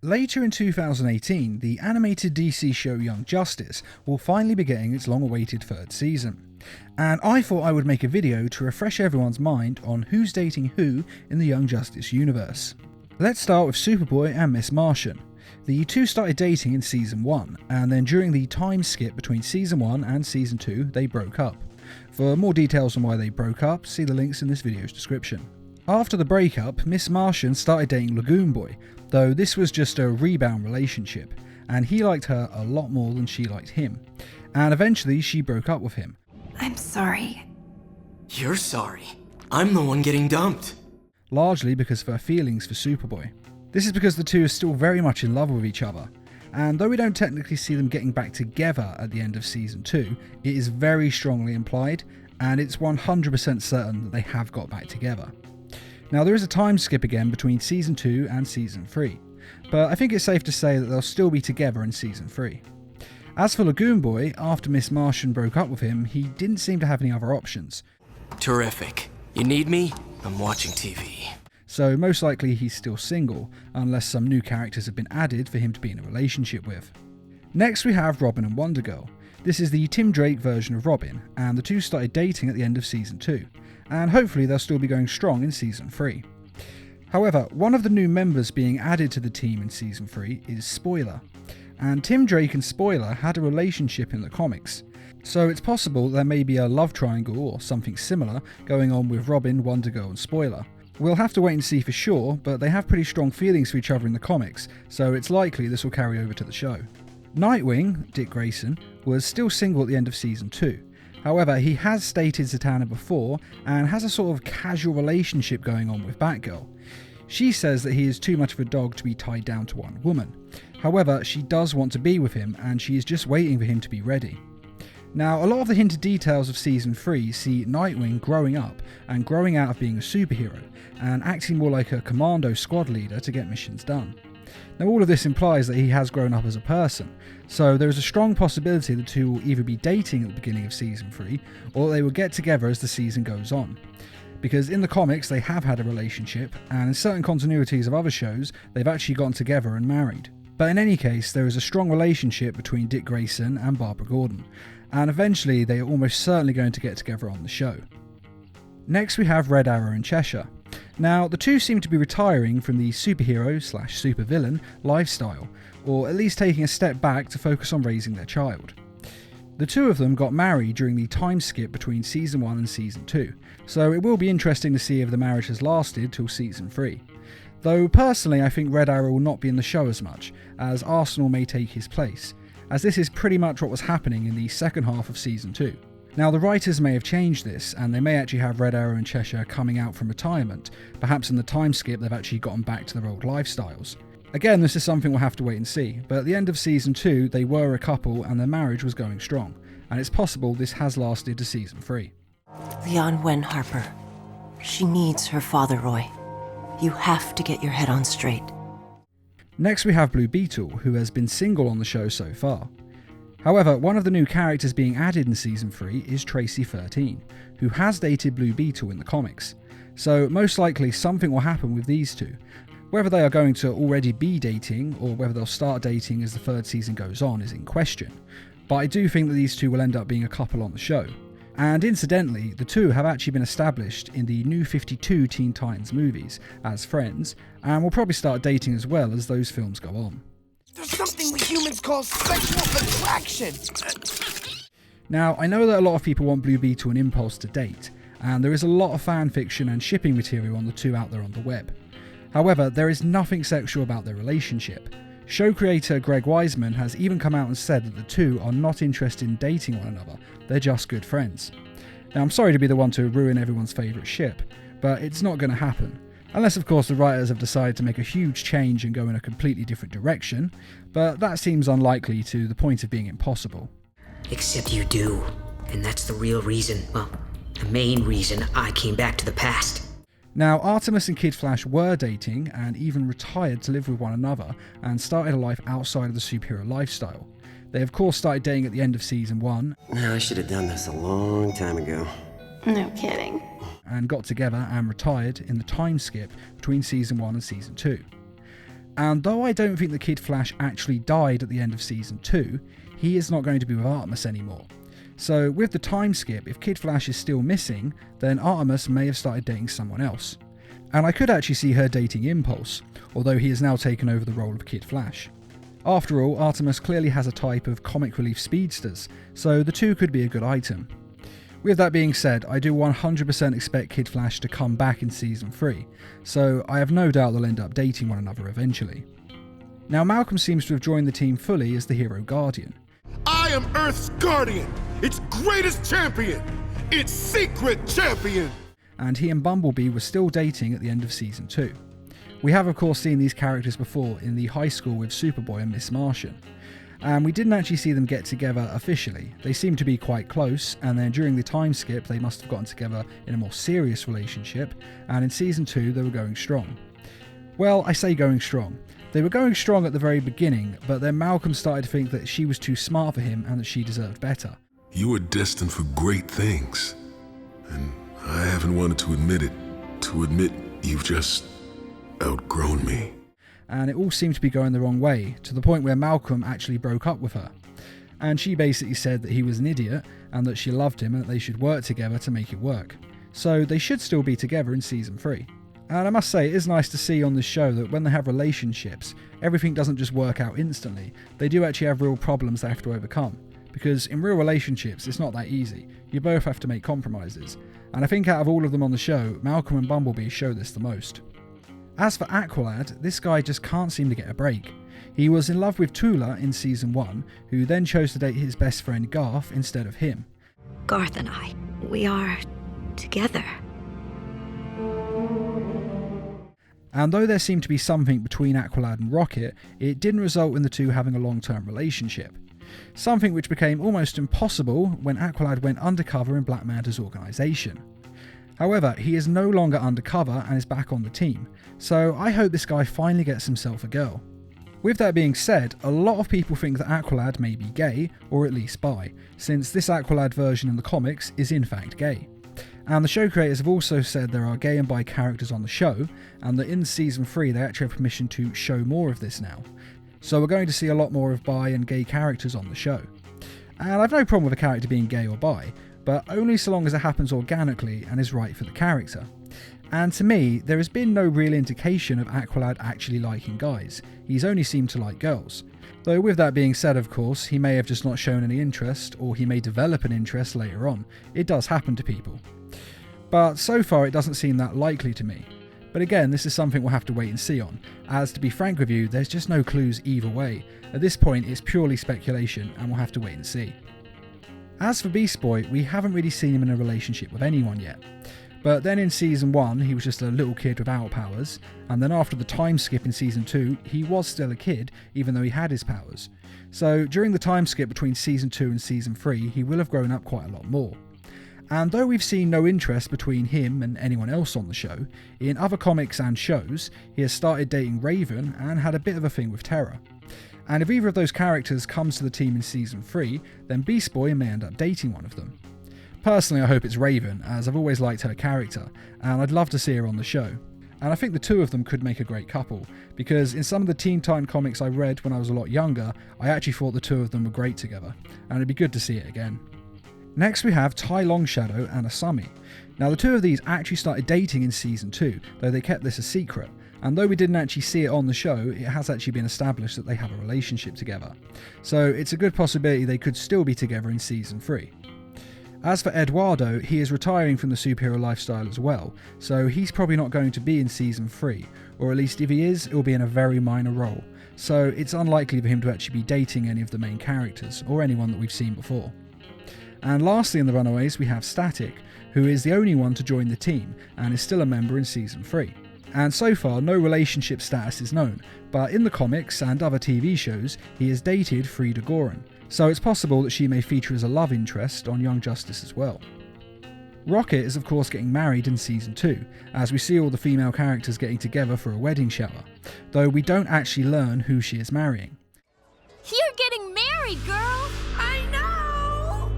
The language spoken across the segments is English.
Later in 2018, the animated DC show Young Justice will finally be getting its long-awaited third season. And I thought I would make a video to refresh everyone's mind on who's dating who in the Young Justice universe. Let's start with Superboy and Miss Martian. The two started dating in Season 1, and then during the time skip between Season 1 and Season 2, they broke up. For more details on why they broke up, see the links in this video's description. After the breakup, Miss Martian started dating Lagoon Boy, though this was just a rebound relationship, and he liked her a lot more than she liked him, and eventually she broke up with him. I'm sorry. You're sorry. I'm the one getting dumped. Largely because of her feelings for Superboy. This is because the two are still very much in love with each other, and though we don't technically see them getting back together at the end of Season 2, it is very strongly implied, and it's 100% certain that they have got back together. Now there is a time skip again between Season 2 and Season 3, but I think it's safe to say that they'll still be together in Season 3. As for Lagoon Boy, after Miss Martian broke up with him, he didn't seem to have any other options. Terrific. You need me? I'm watching TV. So most likely he's still single, unless some new characters have been added for him to be in a relationship with. Next we have Robin and Wonder Girl. This is the Tim Drake version of Robin, and the two started dating at the end of Season 2, and hopefully they'll still be going strong in Season 3. However, one of the new members being added to the team in Season 3 is Spoiler, and Tim Drake and Spoiler had a relationship in the comics, so it's possible there may be a love triangle or something similar going on with Robin, Wonder Girl and Spoiler. We'll have to wait and see for sure, but they have pretty strong feelings for each other in the comics, so it's likely this will carry over to the show. Nightwing, Dick Grayson, was still single at the end of Season 2. However, he has dated Zatanna before and has a sort of casual relationship going on with Batgirl. She says that he is too much of a dog to be tied down to one woman. However, she does want to be with him and she is just waiting for him to be ready. Now, a lot of the hinted details of Season 3 see Nightwing growing up and growing out of being a superhero and acting more like a commando squad leader to get missions done. Now, all of this implies that he has grown up as a person, so there is a strong possibility the two will either be dating at the beginning of Season 3 or they will get together as the season goes on. Because in the comics they have had a relationship, and in certain continuities of other shows they've actually gotten together and married. But in any case, there is a strong relationship between Dick Grayson and Barbara Gordon, and eventually they are almost certainly going to get together on the show. Next we have Red Arrow and Cheshire. Now, the two seem to be retiring from the superhero/supervillain lifestyle, or at least taking a step back to focus on raising their child. The two of them got married during the time skip between Season 1 and Season 2, so it will be interesting to see if the marriage has lasted till Season 3. Though personally I think Red Arrow will not be in the show as much, as Arsenal may take his place, as this is pretty much what was happening in the second half of Season 2. Now the writers may have changed this, and they may actually have Red Arrow and Cheshire coming out from retirement. Perhaps in the time skip they've actually gotten back to their old lifestyles. Again, this is something we'll have to wait and see, but at the end of Season 2 they were a couple and their marriage was going strong, and it's possible this has lasted to Season 3. Leon Wen Harper. She needs her father, Roy. You have to get your head on straight. Next we have Blue Beetle, who has been single on the show so far. However, one of the new characters being added in Season 3 is Tracy 13, who has dated Blue Beetle in the comics. So most likely something will happen with these two. Whether they are going to already be dating, or whether they'll start dating as the third season goes on is in question. But I do think that these two will end up being a couple on the show. And incidentally, the two have actually been established in the New 52 Teen Titans movies as friends, and will probably start dating as well as those films go on. There's something we humans call sexual attraction! Now, I know that a lot of people want Blue Beetle and Impulse to date, and there is a lot of fan fiction and shipping material on the two out there on the web. However, there is nothing sexual about their relationship. Show creator Greg Weisman has even come out and said that the two are not interested in dating one another, they're just good friends. Now, I'm sorry to be the one to ruin everyone's favourite ship, but it's not going to happen. Unless of course the writers have decided to make a huge change and go in a completely different direction, but that seems unlikely to the point of being impossible. Except you do, and that's the real reason, well, the main reason I came back to the past. Now, Artemis and Kid Flash were dating and even retired to live with one another and started a life outside of the superhero lifestyle. They of course started dating at the end of Season 1. No, I should have done this a long time ago. No kidding. And got together and retired in the time skip between Season 1 and Season 2. And though I don't think the Kid Flash actually died at the end of Season 2, he is not going to be with Artemis anymore. So with the time skip, if Kid Flash is still missing, then Artemis may have started dating someone else. And I could actually see her dating Impulse, although he has now taken over the role of Kid Flash. After all, Artemis clearly has a type of comic relief speedsters, so the two could be a good item. With that being said, I do 100% expect Kid Flash to come back in Season 3, so I have no doubt they'll end up dating one another eventually. Now Malcolm seems to have joined the team fully as the hero guardian. I am Earth's guardian, its greatest champion, its secret champion. And he and Bumblebee were still dating at the end of Season 2. We have of course seen these characters before in the high school with Superboy and Miss Martian. And we didn't actually see them get together officially. They seemed to be quite close, and then during the time skip they must have gotten together in a more serious relationship, and in Season 2 they were going strong. Well, I say going strong. They were going strong at the very beginning, but then Malcolm started to think that she was too smart for him and that she deserved better. You were destined for great things, and I haven't wanted to admit it, to admit you've just outgrown me. And it all seemed to be going the wrong way, to the point where Malcolm actually broke up with her. And she basically said that he was an idiot, and that she loved him and that they should work together to make it work. So they should still be together in Season 3. And I must say, it is nice to see on this show that when they have relationships, everything doesn't just work out instantly. They do actually have real problems they have to overcome. Because in real relationships, it's not that easy. You both have to make compromises. And I think out of all of them on the show, Malcolm and Bumblebee show this the most. As for Aqualad, this guy just can't seem to get a break. He was in love with Tula in Season 1, who then chose to date his best friend Garth instead of him. Garth and I, we are together. And though there seemed to be something between Aqualad and Rocket, it didn't result in the two having a long-term relationship. Something which became almost impossible when Aqualad went undercover in Black Manta's organisation. However, he is no longer undercover and is back on the team, so I hope this guy finally gets himself a girl. With that being said, a lot of people think that Aqualad may be gay, or at least bi, since this Aqualad version in the comics is in fact gay. And the show creators have also said there are gay and bi characters on the show, and that in Season 3 they actually have permission to show more of this now. So we're going to see a lot more of bi and gay characters on the show. And I've no problem with a character being gay or bi, but only so long as it happens organically and is right for the character. And to me, there has been no real indication of Aqualad actually liking guys. He's only seemed to like girls. Though with that being said, of course, he may have just not shown any interest, or he may develop an interest later on. It does happen to people. But so far it doesn't seem that likely to me. But again, this is something we'll have to wait and see on, as to be frank with you, there's just no clues either way. At this point it's purely speculation and we'll have to wait and see. As for Beast Boy, we haven't really seen him in a relationship with anyone yet. But then in Season 1 he was just a little kid without powers, and then after the time skip in Season 2 he was still a kid even though he had his powers. So during the time skip between Season 2 and Season 3 he will have grown up quite a lot more. And though we've seen no interest between him and anyone else on the show, in other comics and shows he has started dating Raven and had a bit of a thing with Terra. And if either of those characters comes to the team in Season 3, then Beast Boy may end up dating one of them. Personally, I hope it's Raven, as I've always liked her character, and I'd love to see her on the show. And I think the two of them could make a great couple, because in some of the Teen Titan comics I read when I was a lot younger, I actually thought the two of them were great together, and it'd be good to see it again. Next we have Tai Longshadow and Asami. Now the two of these actually started dating in Season 2, though they kept this a secret. And though we didn't actually see it on the show, it has actually been established that they have a relationship together. So it's a good possibility they could still be together in Season 3. As for Eduardo, he is retiring from the superhero lifestyle as well, so he's probably not going to be in Season 3, or at least if he is, it will be in a very minor role. So it's unlikely for him to actually be dating any of the main characters, or anyone that we've seen before. And lastly in the Runaways we have Static, who is the only one to join the team, and is still a member in Season 3. And so far no relationship status is known, but in the comics and other TV shows he has dated Frida Goran, so it's possible that she may feature as a love interest on Young Justice as well. Rocket is of course getting married in Season 2, as we see all the female characters getting together for a wedding shower, though we don't actually learn who she is marrying. You're getting married, girl! I know!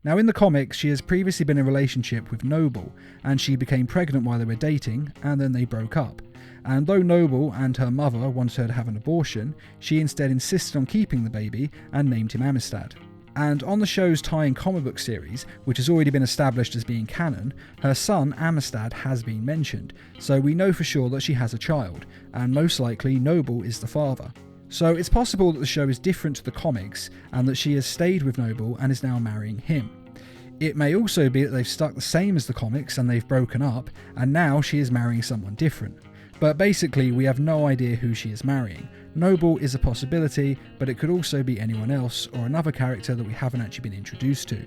Now in the comics she has previously been in a relationship with Noble, and she became pregnant while they were dating, and then they broke up. and though Noble and her mother wanted her to have an abortion, she instead insisted on keeping the baby and named him Amistad. And on the show's tie-in comic book series, which has already been established as being canon, her son Amistad has been mentioned, so we know for sure that she has a child, and most likely Noble is the father. So it's possible that the show is different to the comics, and that she has stayed with Noble and is now marrying him. It may also be that they've stuck the same as the comics and they've broken up, and now she is marrying someone different. But basically, we have no idea who she is marrying. Noble is a possibility, but it could also be anyone else or another character that we haven't actually been introduced to.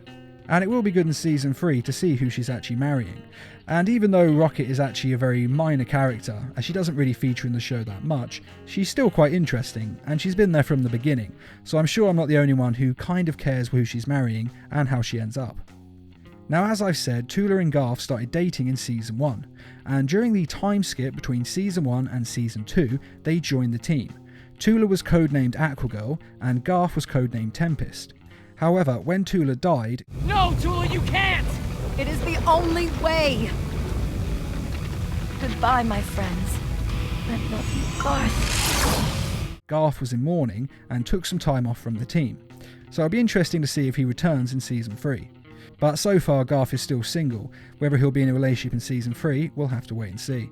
And it will be good in Season 3 to see who she's actually marrying. And even though Rocket is actually a very minor character, as she doesn't really feature in the show that much, she's still quite interesting, and she's been there from the beginning, so I'm sure I'm not the only one who kind of cares who she's marrying and how she ends up. Now, as I've said, Tula and Garth started dating in Season 1, and during the time skip between Season 1 and Season 2, they joined the team. Tula was codenamed Aquagirl, and Garth was codenamed Tempest. However, when Tula died... No, Tula, you can't! It is the only way! Goodbye, my friends. I love you, Garth. Garth was in mourning and took some time off from the team, so it'll be interesting to see if he returns in Season 3. But so far Garth is still single. Whether he'll be in a relationship in Season 3, we'll have to wait and see.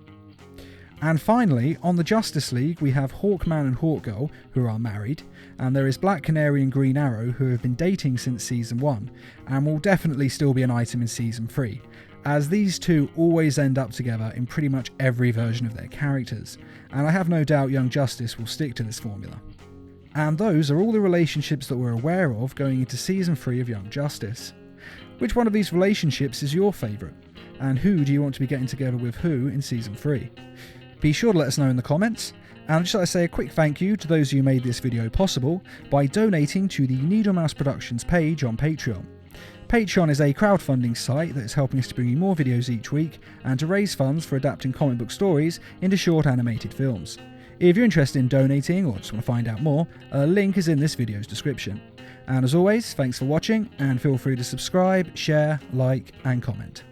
And finally, on the Justice League, we have Hawkman and Hawkgirl, who are married, and there is Black Canary and Green Arrow, who have been dating since Season 1, and will definitely still be an item in Season 3, as these two always end up together in pretty much every version of their characters, and I have no doubt Young Justice will stick to this formula. And those are all the relationships that we're aware of going into Season 3 of Young Justice. Which one of these relationships is your favourite? And who do you want to be getting together with who in Season 3? Be sure to let us know in the comments, and I'd just like to say a quick thank you to those who made this video possible by donating to the Needle Mouse Productions page on Patreon. Patreon is a crowdfunding site that is helping us to bring you more videos each week and to raise funds for adapting comic book stories into short animated films. If you're interested in donating or just want to find out more, a link is in this video's description. And as always, thanks for watching, and feel free to subscribe, share, like, and comment.